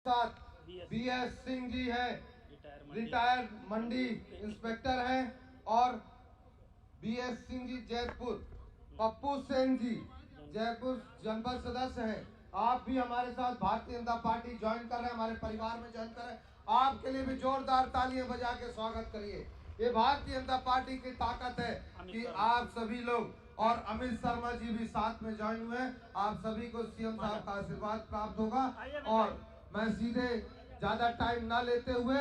साथ BS सिंह जी है, retired मंडी inspector हैं, और BS सिंह जी जयपुर, पप्पू सेन जी जयपुर जनपद सदस्य हैं। आप भी हमारे साथ भारतीय जनता पार्टी ज्वाइन कर रहे हैं, हमारे परिवार में ज्वाइन कर रहे हैं। आपके लिए भी जोरदार तालियां बजा के स्वागत करिए। ये भारतीय जनता पार्टी की ताकत है कि आप सभी लोग, और अमित शर्मा जी भी साथ में ज्वाइन हुए। आप सभी को CM साहब का आशीर्वाद प्राप्त होगा। और मैं सीधे ज्यादा टाइम ना लेते हुए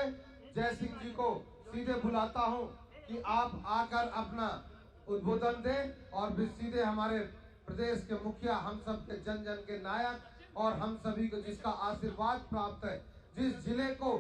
जय सिंह जी को सीधे बुलाता हूं कि आप आकर अपना उद्बोधन दें, और फिर सीधे हमारे प्रदेश के मुखिया, हम सब के जन जन के नायक, और हम सभी को जिसका आशीर्वाद प्राप्त है, जिस जिले को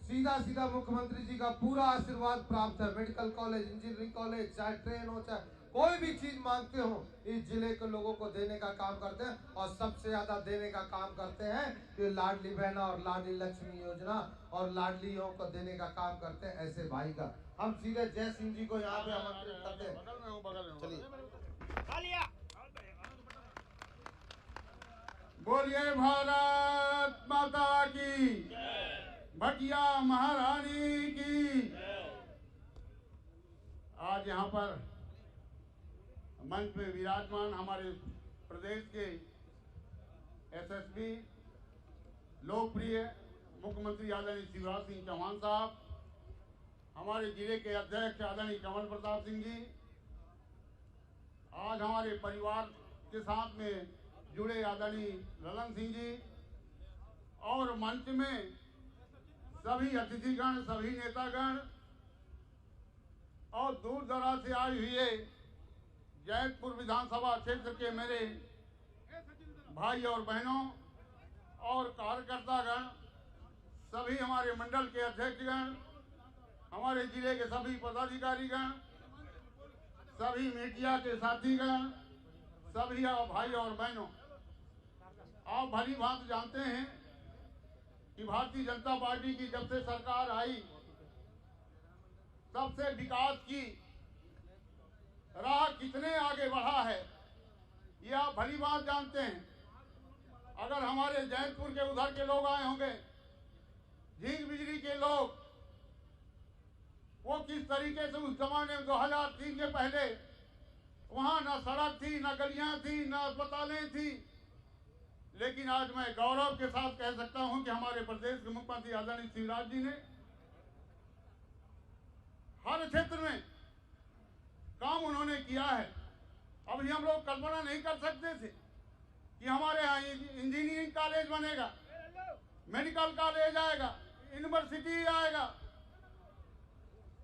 सीधा सीधा मुख्यमंत्री जी का पूरा आशीर्वाद प्राप्त है, मेडिकल कॉलेज, इंजीनियरिंग कॉलेज, चाहे ट्रेन हो, चाहे कोई भी चीज मांगते हो, इस जिले के लोगों को देने का काम करते हैं। और सबसे ज्यादा देने का काम करते हैं कि लाडली बहना और लाडली लक्ष्मी योजना और लाडलियों को देने का काम करते हैं ऐसे भाई का। हम सीधे जय सिंह जी को यहाँ पे आमंत्रित करते हैं। चलिए, बोलिए भारत माता की, भटिया महारानी की। आज यहाँ पर मंच में विराजमान हमारे प्रदेश के SSP, लोकप्रिय मुख्यमंत्री आदरणीय शिवराज सिंह चौहान साहब, हमारे जिले के अध्यक्ष आदरणीय कमल प्रताप सिंह जी, आज हमारे परिवार के साथ में जुड़े आदरणीय ललन सिंह जी, और मंच में सभी अतिथिगण, सभी नेतागण, और दूर दराज से आए हुए जैतपुर विधानसभा क्षेत्र के मेरे भाई और बहनों और कार्यकर्तागण, सभी हमारे मंडल के अध्यक्षगण, हमारे जिले के सभी पदाधिकारीगण, सभी मीडिया के साथीगण, सभी आप भाई और बहनों, आप भली भांति जानते हैं कि भारतीय जनता पार्टी की जब से सरकार आई, तब से विकास की राह कितने आगे बढ़ा है, ये आप भली बात जानते हैं। अगर हमारे जैतपुर के उधर के लोग आए होंगे, झींग बिजली के लोग, वो किस तरीके से उस जमाने में 2003 के पहले वहां न सड़क थी, न गलियां थी, न अस्पतालें थी, लेकिन आज मैं गौरव के साथ कह सकता हूं कि हमारे प्रदेश के मुख्यमंत्री आदरणीय शिवराज जी ने हर क्षेत्र में काम उन्होंने किया है। अभी हम लोग कल्पना नहीं कर सकते थे कि हमारे यहाँ इंजीनियरिंग कॉलेज बनेगा, मेडिकल कॉलेज आएगा, यूनिवर्सिटी आएगा।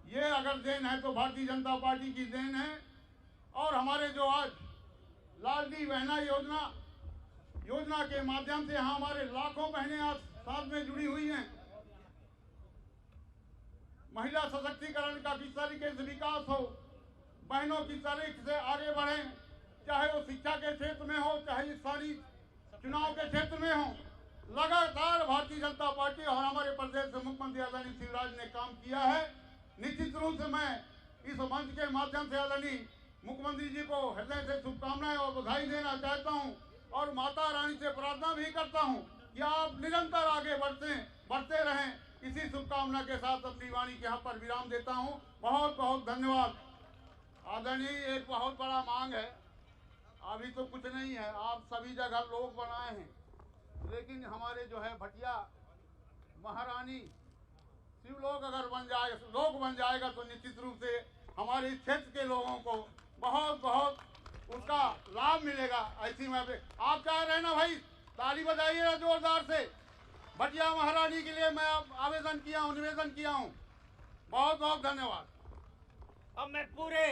ये अगर देन है तो भारतीय जनता पार्टी की देन है। और हमारे जो आज लाडली बहना योजना के माध्यम से यहाँ हमारे लाखों बहनें आज साथ में जुड़ी हुई हैं। महिला सशक्तिकरण का किस तरीके से विकास हो, बहनों किस तरीके से आगे बढ़ें, चाहे वो शिक्षा के क्षेत्र में हो, चाहे स्थानीय चुनाव के क्षेत्र में हो, लगातार भारतीय जनता पार्टी और हमारे प्रदेश के मुख्यमंत्री आदरणीय शिवराज ने काम किया है। निश्चित रूप से मैं इस मंच के माध्यम से आदरणीय मुख्यमंत्री जी को हृदय से शुभकामनाएं और बधाई देना चाहता हूं, और माता रानी से प्रार्थना भी करता हूं कि आप निरंतर आगे बढ़ते रहें। इसी शुभकामना के साथ अपनी वाणी के यहाँ पर विराम देता हूं। बहुत बहुत धन्यवाद। आदरणीय, एक बहुत बड़ा मांग है, अभी तो कुछ नहीं है, आप सभी जगह लोग बनाए हैं, लेकिन हमारे जो है भटिया महारानी शिवलोक अगर लोग बन जाएगा तो निश्चित रूप से हमारे इस क्षेत्र के लोगों को बहुत बहुत उसका लाभ मिलेगा। ऐसी में आप चाह रहे हैं ना भाई, ताली बजाइएगा जोरदार से। भटिया महारानी के लिए मैं आवेदन किया हूँ, निवेदन किया हूँ। बहुत बहुत धन्यवाद। अब मैं पूरे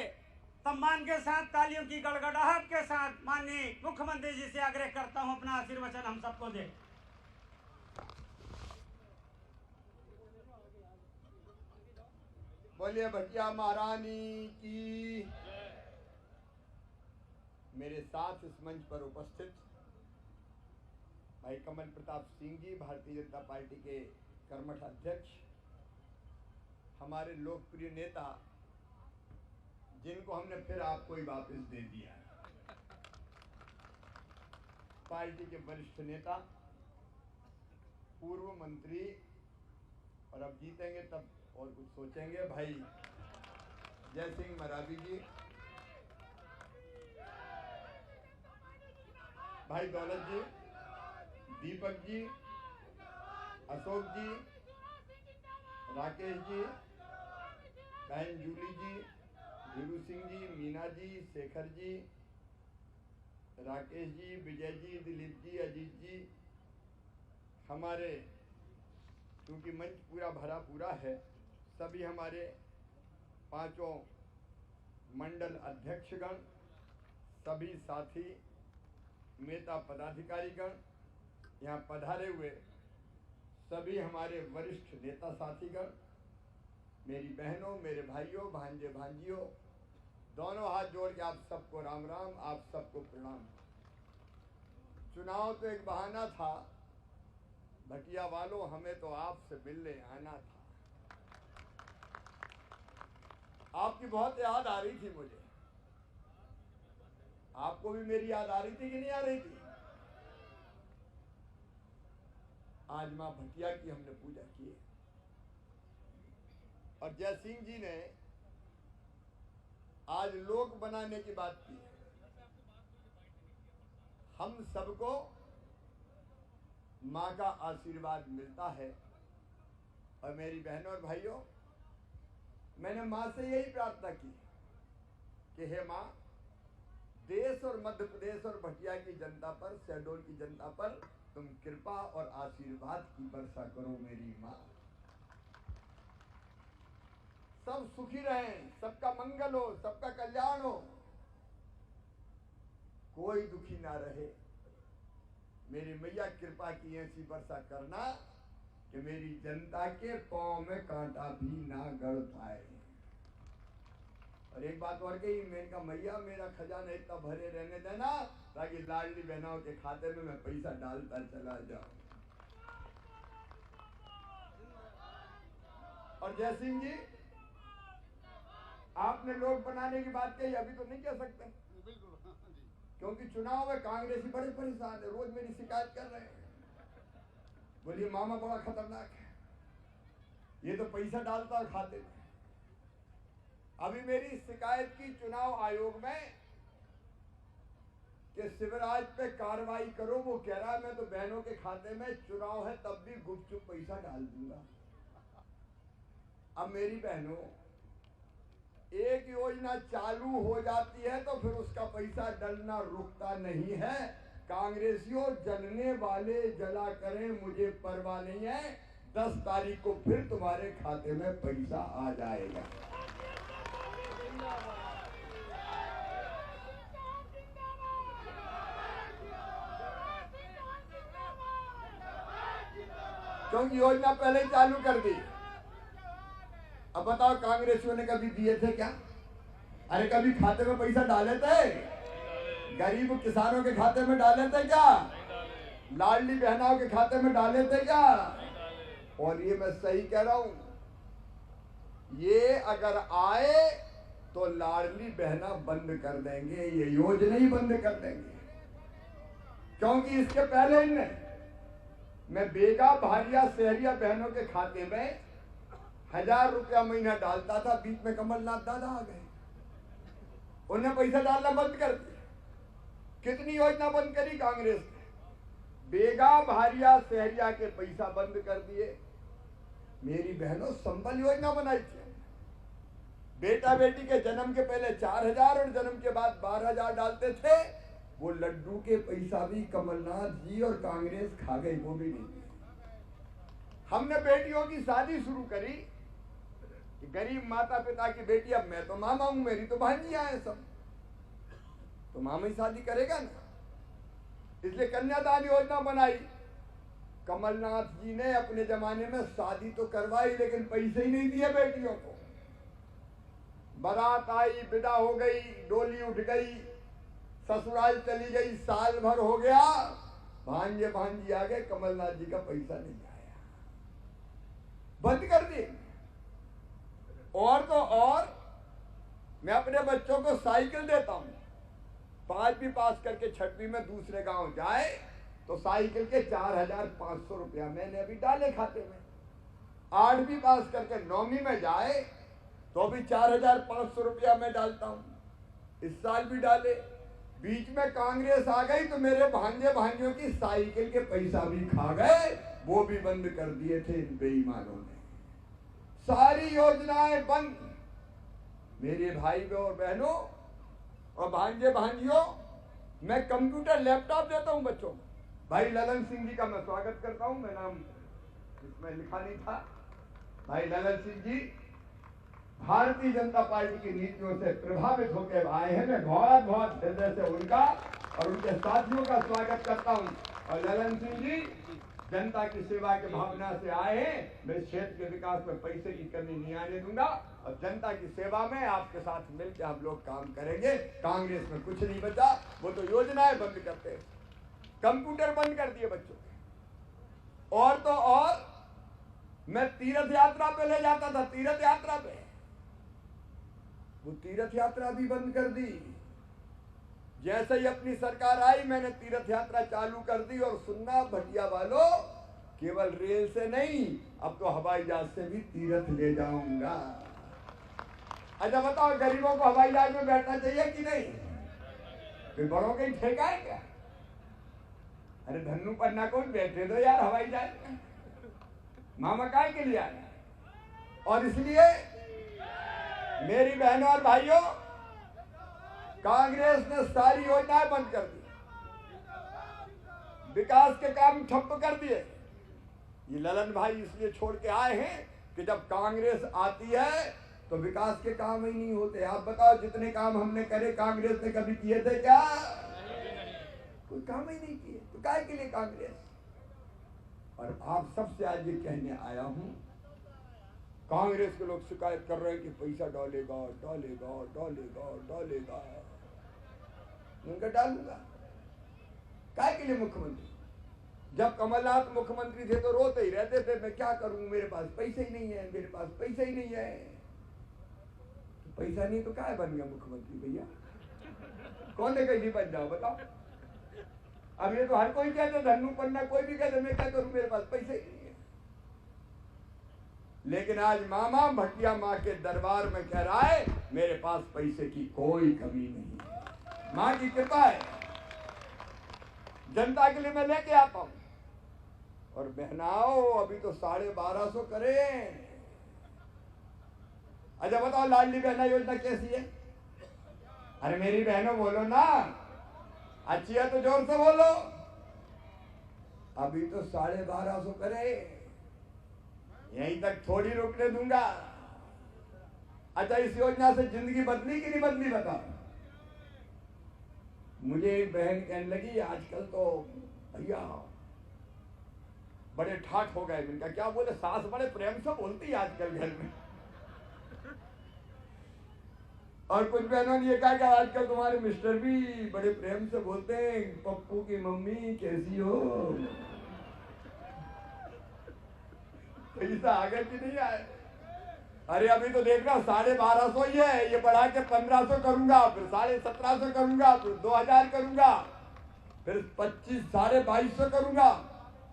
सम्मान के साथ, तालियों की गड़गड़ाहट के साथ माननीय मुख्यमंत्री जी से आग्रह करता हूं अपना आशीर्वचन हम सबको दे। बोलिए भटिया महारानी की। मेरे साथ इस मंच पर उपस्थित भाई कमल प्रताप सिंह जी, भारतीय जनता पार्टी के कर्मठ अध्यक्ष, हमारे लोकप्रिय नेता, जिनको हमने फिर आपको ही वापस दे दिया, पार्टी के वरिष्ठ नेता पूर्व मंत्री और अब जीतेंगे तब और कुछ सोचेंगे, भाई जय सिंह मरावी जी, भाई दौलत जी, दीपक जी, अशोक जी, राकेश जी, बहन जूली जी, धीरू सिंह जी, मीना जी, शेखर जी, राकेश जी, विजय जी, दिलीप जी, अजीत जी, हमारे क्योंकि मंच पूरा भरा पूरा है, सभी हमारे पांचों मंडल अध्यक्षगण, सभी साथी नेता पदाधिकारीगण, यहाँ पधारे हुए सभी हमारे वरिष्ठ नेता साथीगण, मेरी बहनों, मेरे भाइयों, भांजे भांजियों, दोनों हाथ जोड़ के आप सबको राम राम, आप सबको प्रणाम। चुनाव तो एक बहाना था, भटिया वालों, हमें तो आपसे मिलने आना था। आपकी बहुत याद आ रही थी मुझे। आपको भी मेरी याद आ रही थी कि नहीं आ रही थी? आज मां भटिया की हमने पूजा की और जय सिंह जी ने आज लोक बनाने की बात की। हम सबको मां का आशीर्वाद मिलता है और मेरी बहनों और भाइयों, मैंने मां से यही प्रार्थना की कि हे मां, देश और मध्य प्रदेश और भटिया की जनता पर, शहडोल की जनता पर तुम कृपा और आशीर्वाद की वर्षा करो मेरी मां। सब सुखी रहें, सबका मंगल हो, सबका कल्याण हो, कोई दुखी ना रहे। मेरी मैया कृपा की ऐसी वर्षा करना कि मेरी जनता के पांव में कांटा भी ना गड़ पाए। और एक बात और कही, मैंने कहा मैया मेरा खजाना इतना भरे रहने देना ताकि लाडली बहनों के खाते में मैं पैसा डालता चला जाऊं। और जय सिंह जी, आपने लोग बनाने की बात कही, अभी तो नहीं कह सकते क्योंकि चुनाव में कांग्रेसी बड़े परेशान है, रोज मेरी शिकायत कर रहे हैं, बोलिए मामा बड़ा खतरनाक है, ये तो पैसा डालता है खाते में। अभी मेरी शिकायत की चुनाव आयोग में कि शिवराज पे कार्रवाई करो, वो कह रहा है मैं तो बहनों के खाते में चुनाव है तब भी गुपचुप पैसा डाल दूंगा। अब मेरी बहनों, एक योजना चालू हो जाती है तो फिर उसका पैसा डलना रुकता नहीं है। कांग्रेसियों, जलने वाले जला करें, मुझे परवाह नहीं है, 10 तारीख को फिर तुम्हारे खाते में पैसा आ जाएगा। क्योंकि योजना पहले ही चालू कर दी। अब बताओ, कांग्रेसियों ने कभी दिए थे क्या? अरे कभी खाते में पैसा डाले थे? गरीब किसानों के खाते में डाले थे क्या? लाडली बहनों के खाते में डाले थे क्या? और ये मैं सही कह रहा हूं, ये अगर आए तो लाडली बहना बंद कर देंगे, ये योजना ही बंद कर देंगे। क्योंकि इसके पहले इनने मैं बेगा, भारिया, शहरिया बहनों के खाते में 1000 रुपया महीना डालता था, बीच में कमलनाथ दादा आ गए, उन्हें पैसा डालना बंद कर दिया। कितनी योजना बंद करी कांग्रेस ने? बेगा, भारिया, शहरिया के पैसा बंद कर दिए। मेरी बहनों, संबल योजना बनाई थी, बेटा बेटी के जन्म के पहले 4000 और जन्म के बाद 12000 डालते थे। वो लड्डू के पैसा भी कमलनाथ जी और कांग्रेस खा गई, वो भी नहीं। हमने बेटियों की शादी शुरू करी कि गरीब माता पिता की बेटी, अब मैं तो मामा हूं, मेरी तो भांजियां हैं सब, तो मामा ही शादी करेगा ना, इसलिए कन्यादान योजना बनाई। कमलनाथ जी ने अपने जमाने में शादी तो करवाई लेकिन पैसे ही नहीं दिए बेटियों को। बारात आई, विदा हो गई, डोली उठ गई, ससुराल चली गई, साल भर हो गया, भांजे भांजी आ गए, कमलनाथ जी का पैसा नहीं आया, बंद कर दिए। और तो और मैं अपने बच्चों को साइकिल देता हूं, 5वीं पास करके 6वीं में दूसरे गांव जाए तो साइकिल के 4,500 रुपया मैंने अभी डाले खाते में। 8वीं पास करके 9वीं में जाए तो भी 4,500 रुपया मैं डालता हूँ, इस साल भी डाले। बीच में कांग्रेस आ गई तो मेरे भांजे भांजियों की साइकिल के पैसा भी खा गए, वो भी बंद कर दिए थे इन बेईमानों ने। सारी योजनाएं बंद। मेरे भाई और बहनों और भांजे भांजियों, मैं कंप्यूटर लैपटॉप देता हूं बच्चों को। भाई ललन सिंह जी का मैं स्वागत करता हूं, मैं नाम इसमें लिखा नहीं था। भाई ललन सिंह जी भारतीय जनता पार्टी की नीतियों से प्रभावित होकर आए हैं। मैं बहुत बहुत हृदय से उनका और उनके साथियों का स्वागत करता हूं। और ललन सिंह जी जनता की सेवा के भावना से आए हैं। मैं क्षेत्र के विकास में पैसे की कमी नहीं आने दूंगा और जनता की सेवा में आपके साथ मिलकर हम लोग काम करेंगे। कांग्रेस में कुछ नहीं बचा, वो तो योजनाएं बंद करते हैं, कंप्यूटर बंद कर दिए बच्चों के। और तो और मैं तीर्थ यात्रा पे ले जाता था, तीर्थ यात्रा पे, वो तीर्थ यात्रा भी बंद कर दी। जैसे ही अपनी सरकार आई मैंने तीर्थ यात्रा चालू कर दी। और सुनना भटिया वालों, केवल रेल से नहीं, अब तो हवाई जहाज से भी तीर्थ ले जाऊंगा। अच्छा बताओ, गरीबों को हवाई जहाज में बैठना चाहिए कि नहीं? फिर बड़ों का ही ठेका है क्या? अरे धन्नू पन्ना को भी बैठे दो यार हवाई जहाज में, मामा काय के लिए आए। और इसलिए मेरी बहनों और भाइयों, कांग्रेस ने सारी योजनाएं बंद कर दी, विकास के काम ठप्प कर दिए। ये ललन भाई इसलिए छोड़ के आए हैं कि जब कांग्रेस आती है तो विकास के काम ही नहीं होते। आप बताओ, जितने काम हमने करे कांग्रेस ने कभी किए थे क्या? कोई काम ही नहीं किए। तो काहे के लिए कांग्रेस? और आप सबसे आज ये कहने आया हूं, कांग्रेस के लोग शिकायत कर रहे हैं कि पैसा डालेगा डालेगा डालेगा डालेगा। उनका डालूंगा। काय के लिए मुख्यमंत्री? जब कमलनाथ मुख्यमंत्री थे तो रोते ही रहते थे, मैं क्या करूं, मेरे पास पैसे ही नहीं है, मेरे पास पैसे ही नहीं है। तो पैसा नहीं तो काय बन गया मुख्यमंत्री भैया? कौन ने कहीं बन जाओ बताओ? अब ये तो हर कोई कहते, धन्नू पन्ना कोई भी कहते, मैं क्या करूं, मेरे पास पैसे ही नहीं है। लेकिन आज मामा भटिया माँ के दरबार में कह रहा है, मेरे पास पैसे की कोई कमी नहीं है, माँ की कृपा है। जनता के लिए मैं लेके आता हूं। और बहनाओ, अभी तो 1250 करें। अच्छा बताओ, लाडली बहना योजना कैसी है? अरे मेरी बहनों बोलो ना, अच्छी है तो जोर से बोलो। अभी तो 1250 करे, यहीं तक थोड़ी रुकने दूंगा। अच्छा, इस योजना से जिंदगी बदली कि नहीं बदली बताओ? मुझे एक बहन कहने लगी, आजकल तो भैया बड़े ठाठ हो गए। इनका क्या बोले, सास बड़े प्रेम से बोलती है आजकल घर में। और कुछ बहनों ने ये कहा कि आजकल तुम्हारे मिस्टर भी बड़े प्रेम से बोलते हैं, पप्पू की मम्मी कैसी हो। पैसा आगे कि नहीं आए? अरे अभी तो देख रहा, 1250 ही है, ये बढ़ा के 1500 करूंगा, फिर 1750 करूंगा, फिर 2000 करूंगा, फिर 2250 करूंगा,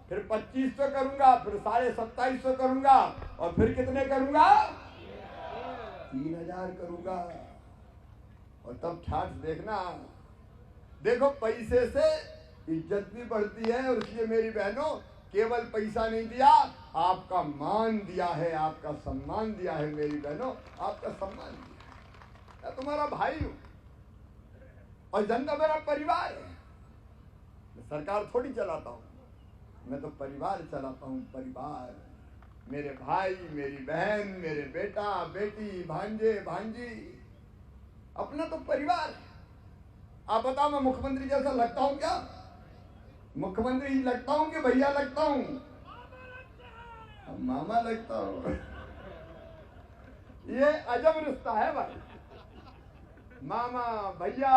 फिर 2500 करूंगा, फिर 2750 करूंगा, और फिर कितने करूंगा? 3000 करूंगा। और तब ठाठ देखना। देखो, पैसे से इज्जत भी बढ़ती है। और इसलिए मेरी बहनों, केवल पैसा नहीं दिया, आपका मान दिया है, आपका सम्मान दिया है। मेरी बहनों, आपका सम्मान दिया। मैं तुम्हारा भाई हूं और जनता मेरा परिवार है। मैं सरकार थोड़ी चलाता हूं, मैं तो परिवार चलाता हूं। परिवार, मेरे भाई, मेरी बहन, मेरे बेटा बेटी, भांजे भांजी, अपना तो परिवार है। आप बताओ, मैं मुख्यमंत्री जैसा लगता हूं क्या? मुख्यमंत्री लगता हूं कि भैया लगता हूं? मामा लगता हूं। ये अजब रिश्ता है भाई, मामा भैया।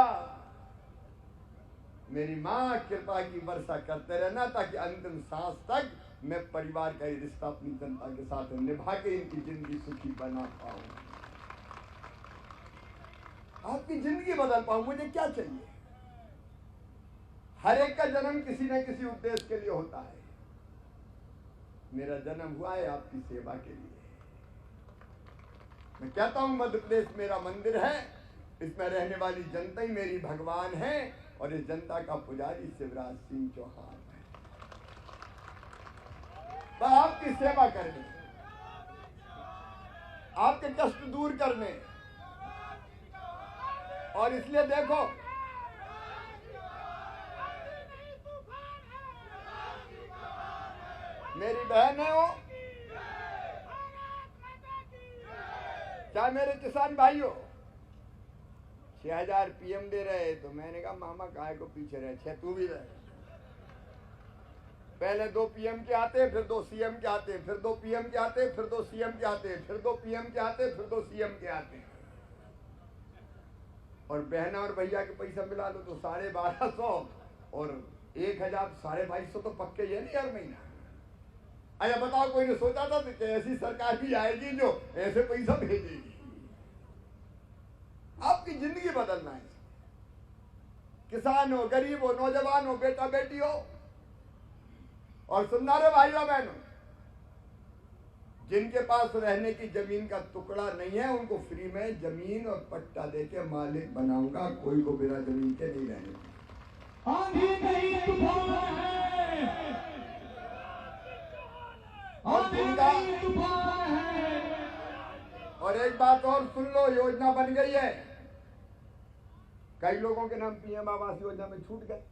मेरी माँ कृपा की वर्षा करते रहना, ताकि अंतिम सांस तक मैं परिवार का ये रिश्ता अपनी जनता के साथ निभा के इनकी जिंदगी सुखी बना पाऊं, आपकी जिंदगी बदल पाऊं। मुझे क्या चाहिए? हर एक का जन्म किसी न किसी उद्देश्य के लिए होता है। मेरा जन्म हुआ है आपकी सेवा के लिए। मैं कहता हूं मध्य प्रदेश मेरा मंदिर है, इसमें रहने वाली जनता ही मेरी भगवान है और इस जनता का पुजारी शिवराज सिंह चौहान है। वह आपकी सेवा करने, आपके कष्ट दूर करने, और इसलिए देखो मेरी बहन है वो, चाहे मेरे किसान भाई हो, 6,000 पीएम दे रहे, तो मैंने कहा मामा काहे को पीछे रहे, 6 तू भी रहे। पहले 2 पीएम के आते, फिर 2 सीएम के आते, फिर 2 पीएम के आते, फिर 2 सीएम के आते, फिर 2 पीएम के आते, फिर 2 सीएम के आते। और बहना और भैया के पैसा मिला लो तो 1250 और 1,000 2,250 तो पक्के ही है नहीं हर महीना। अच्छा बताओ, कोई ने सोचा था कि ऐसी सरकार भी आएगी जो ऐसे पैसा भेजेगी? आपकी जिंदगी बदलना है। किसान हो, गरीब हो, नौजवान हो, बेटा बेटी हो, और सुनना रे भाइयों बहनों, जिनके पास रहने की जमीन का टुकड़ा नहीं है उनको फ्री में जमीन और पट्टा देके मालिक बनाऊंगा। कोई को बिना जमीन के नहीं रहने दूंगा। आंधी नहीं तूफान है, आंधी नहीं तूफान है। और एक बात और सुन लो, योजना बन गई है। कई लोगों के नाम पीएम आवास योजना में छूट गए।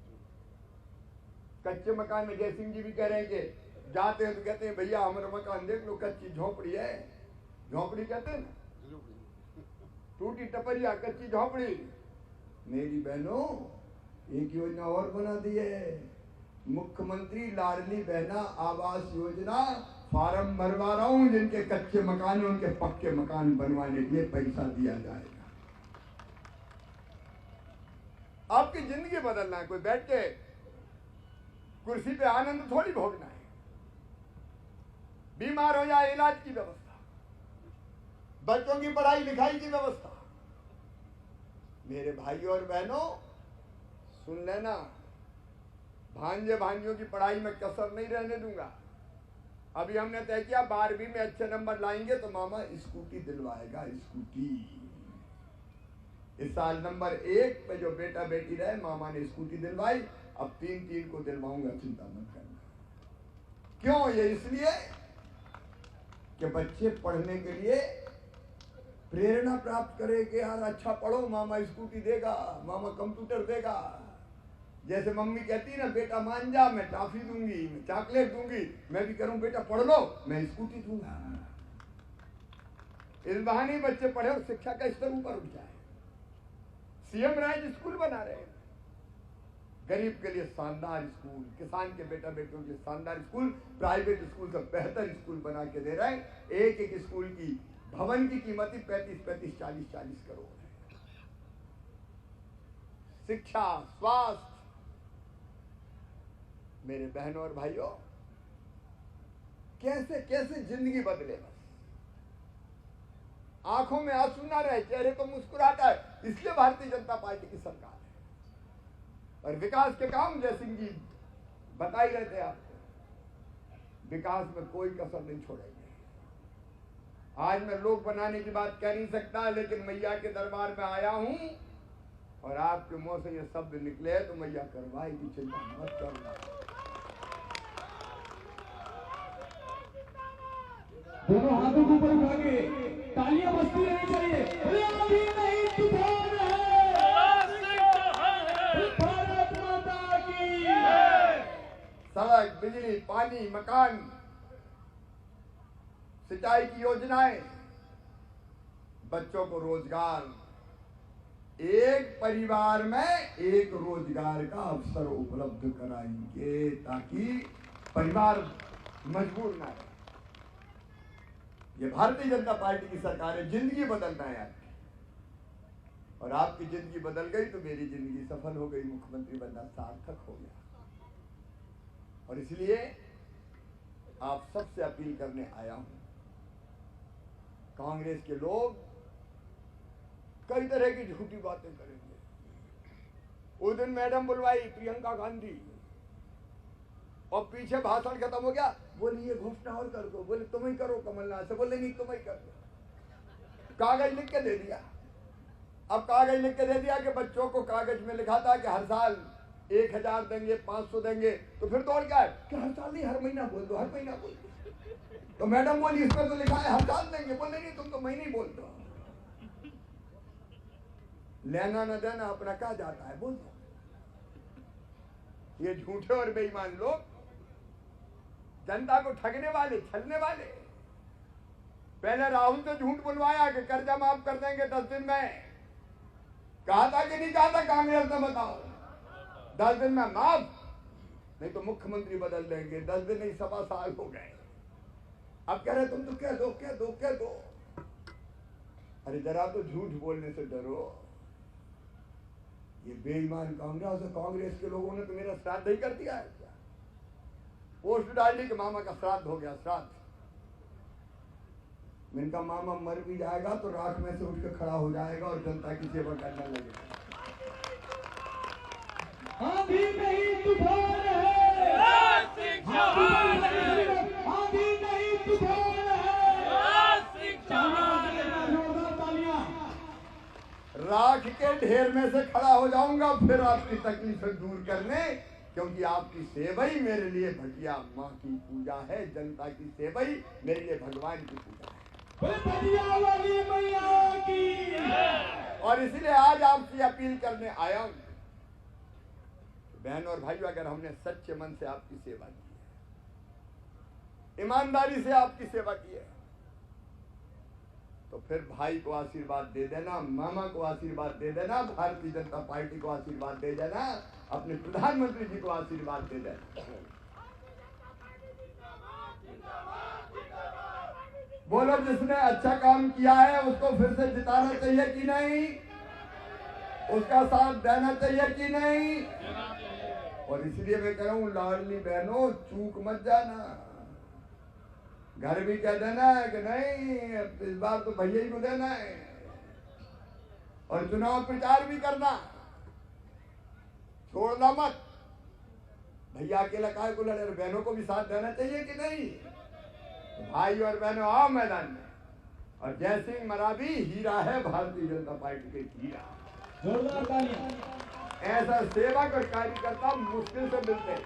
कच्चे मकान में जय सिंह जी भी कह रहे हैं कि जाते हैं तो कहते हैं भैया हमारा मकान देख लो, कच्ची झोपड़ी है। झोपड़ी कहते हैं ना, टूटी टपरिया कच्ची झोपड़ी। मेरी बहनों, एक योजना और बना दी है, मुख्यमंत्री लाडली बहना आवास योजना। फार्म भरवा रहा हूं, जिनके कच्चे मकान है उनके पक्के मकान बनवाने के लिए पैसा दिया जाएगा। आपकी जिंदगी बदलना है, कोई बैठ के कुर्सी पे आनंद थोड़ी भोगना है। बीमार हो जाए इलाज की व्यवस्था, बच्चों की पढ़ाई लिखाई की व्यवस्था। मेरे भाइयों और बहनों सुन लेना, भांजे भांजियों की पढ़ाई में कसर नहीं रहने दूंगा। अभी हमने तय किया 12वीं में अच्छे नंबर लाएंगे तो मामा स्कूटी दिलवाएगा, स्कूटी। इस साल नंबर 1 पे जो बेटा बेटी रहे मामा ने स्कूटी दिलवाई, अब 3 को दिलवाऊंगा, चिंता मत करना। क्यों? ये इसलिए कि बच्चे पढ़ने के लिए प्रेरणा प्राप्त करे कि यार अच्छा पढ़ो, मामा स्कूटी देगा, मामा कंप्यूटर देगा। जैसे मम्मी कहती है ना, बेटा मान जा, मैं टॉफी दूंगी, मैं चॉकलेट दूंगी, मैं भी करूं बेटा पढ़ लो, मैं स्कूटी दूंगा। इस बहाने बच्चे पढ़े और शिक्षा का स्तर ऊपर उठ जाए। सीएम राज स्कूल बना रहे हैं, गरीब के लिए शानदार स्कूल, किसान के बेटा बेटियों के लिए शानदार स्कूल, प्राइवेट स्कूल से बेहतर स्कूल बना के दे रहे हैं। एक स्कूल की भवन की कीमत ही 35-40 करोड़ है। शिक्षा, स्वास्थ्य। मेरे बहनों और भाइयों, कैसे कैसे जिंदगी बदले। बस आंखों में आंसू ना रहे, चेहरे को मुस्कुराता है, इसलिए भारतीय जनता पार्टी की सरकार है। और विकास के काम जय सिंह जी बता ही रहे थे आपको, विकास में कोई कसर नहीं छोड़ेंगे। आज मैं लोग बनाने की बात कह नहीं सकता, लेकिन मैया के दरबार में आया हूं और आपके मुंह से ये शब्द निकले तो मैया करवाएगी, चिंता मत करना। दोनों हाथों को ऊपर उठा के तालियां बजती रहनी चाहिए। आंधी नहीं तूफान है, भारत माता की। सड़क, बिजली, पानी, मकान, सिंचाई की योजनाएं, बच्चों को रोजगार, एक परिवार में एक रोजगार का अवसर उपलब्ध कराएंगे ताकि परिवार मजबूर ना रहे। ये भारतीय जनता पार्टी की सरकार है। जिंदगी बदलना है आपकी, और आपकी जिंदगी बदल गई तो मेरी जिंदगी सफल हो गई, मुख्यमंत्री बनना सार्थक हो गया। और इसलिए आप सबसे अपील करने आया हूं। कांग्रेस के लोग कई तरह की झूठी बातें करेंगे, उस दिन मैडम बुलवाई प्रियंका गांधी और पीछे भाषण खत्म हो गया, बोली ये घोषणा और कर दो, बोले तुम ही करो कमलनाथ से, बोले नहीं तुम ही कर दो। कागज लिख के दे दिया। अब कागज लिख के दे दिया कि बच्चों को कागज में लिखा था कि हर साल 1000 देंगे, 500 देंगे, तो फिर दौड़ गया कि हर साल नहीं हर महीना बोल दो, हर महीना बोल दो। तो मैडम बोली इसमें तो लिखा है हर साल देंगे, बोले नहीं तुम तो महीने ही बोल दो। लेना न देना अपना क्या जाता है, बोल दो। ये झूठे और बेईमान लोग, जनता को ठगने वाले, छलने वाले। पहले राहुल से झूठ बुलवाया कि कर्जा माफ कर देंगे 10 दिन में, कहा था कि नहीं कहा था कांग्रेस ने, बताओ। 10 दिन में माफ, नहीं तो मुख्यमंत्री बदल देंगे। 10 दिन नहीं 7 साल हो गए। अब कह रहे तुम तो कह दो कह दो कह दो। अरे जरा तो झूठ बोलने से डरो। ये बेईमान कांग्रेस के लोगों ने तो मेरा श्राद्ध ही कर दिया है। पोस्ट डाल दी कि मामा का श्राद्ध हो गया, श्राद्ध। इनका मामा मर भी जाएगा तो राख में से उठ के खड़ा हो जाएगा और जनता की सेवा करने लगेगा। आंधी नहीं तूफान है, आंधी नहीं तूफान है। राख के ढेर में से खड़ा हो जाऊंगा फिर आपकी तकलीफें दूर करने, क्योंकि आपकी सेवा ही मेरे लिए भटिया माँ की पूजा है। जनता की सेवा ही मेरे लिए भगवान की पूजा है। वाली मैया की। और इसलिए आज आपसे अपील करने आया हूं, बहन और भाइयों, अगर हमने सच्चे मन से आपकी सेवा की है, ईमानदारी से आपकी सेवा की है, तो फिर भाई को आशीर्वाद दे देना, मामा को आशीर्वाद दे देना, भारतीय जनता पार्टी को आशीर्वाद दे देना, अपने प्रधानमंत्री जी को आशीर्वाद दे देना। बोलो, जिसने अच्छा काम किया है उसको फिर से जिताना चाहिए कि नहीं? उसका साथ देना चाहिए कि नहीं? और इसलिए मैं कह रहा हूं, लाडली बहनों, चूक मत जाना। घर भी कह देना है कि नहीं इस बार तो भैया ही को देना है, और चुनाव प्रचार भी करना, छोड़ना मत। भैया अकेला काहे को लड़े, बहनों को भी साथ देना चाहिए कि नहीं? भाई और बहनों आओ मैदान में। और जय सिंह मरावी हीरा है भारतीय जनता पार्टी के, हीरा। जोरदार तालियां। ऐसा सेवक और कार्यकर्ता मुश्किल से मिलते हैं।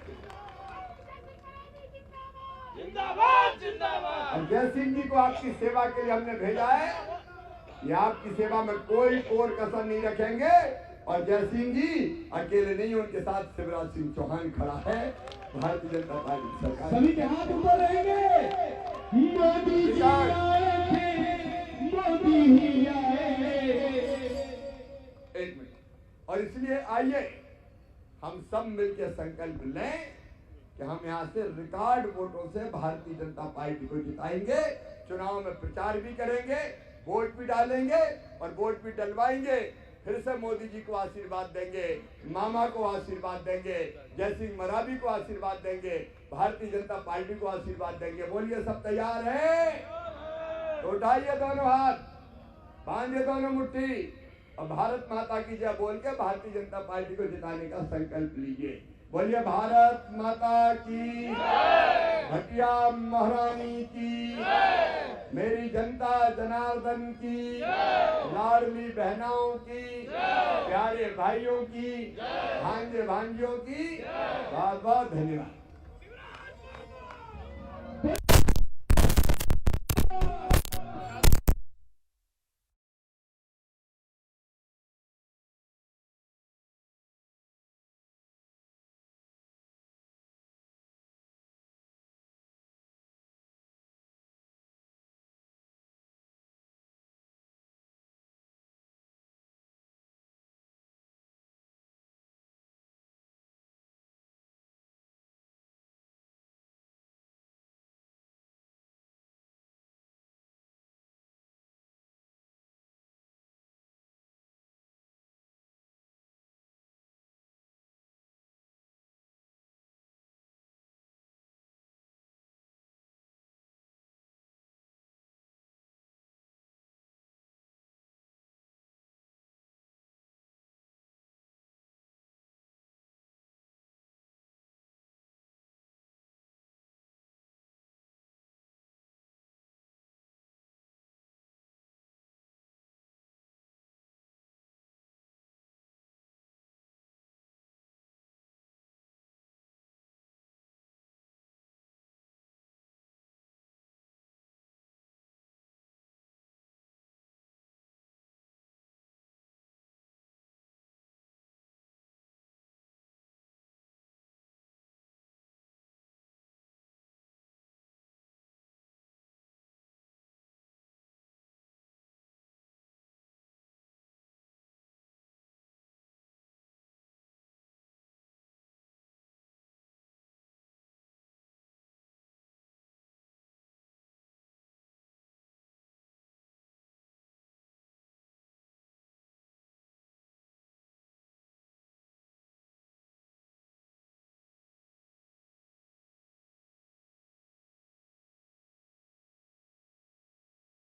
जिंदाबाद जिंदाबाद। और जय सिंह जी को आपकी सेवा के लिए हमने भेजा है। ये आपकी सेवा में कोई कोर कसर नहीं रखेंगे। और जय सिंह जी अकेले नहीं, उनके साथ शिवराज सिंह चौहान खड़ा है, भारतीय जनता पार्टी सरकार। सभी के हाथ ऊपर रहेंगे। मोदी जी आए थे, मोदी ही आए। एक मिनट। और इसलिए आइए हम सब मिलकर संकल्प लें कि हम यहाँ से रिकॉर्ड वोटों से भारतीय जनता पार्टी को जिताएंगे। चुनाव में प्रचार भी करेंगे, वोट भी डालेंगे और वोट भी डलवाएंगे। फिर से मोदी जी को आशीर्वाद देंगे, मामा को आशीर्वाद देंगे, जय सिंह मरावी को आशीर्वाद देंगे, भारतीय जनता पार्टी को आशीर्वाद देंगे। बोलिए, सब तैयार हैं? तो उठाइए दोनों हाथ, बांधिए दोनों मुट्ठी और भारत माता की जय बोल के भारतीय जनता पार्टी को जिताने का संकल्प लीजिए। बोलिए, भारत माता की, भटिया महारानी की, मेरी जनता जनार्दन की, लाडली बहनों की, प्यारे भाइयों की, भांजे भांजियों की बहुत बहुत धन्यवाद।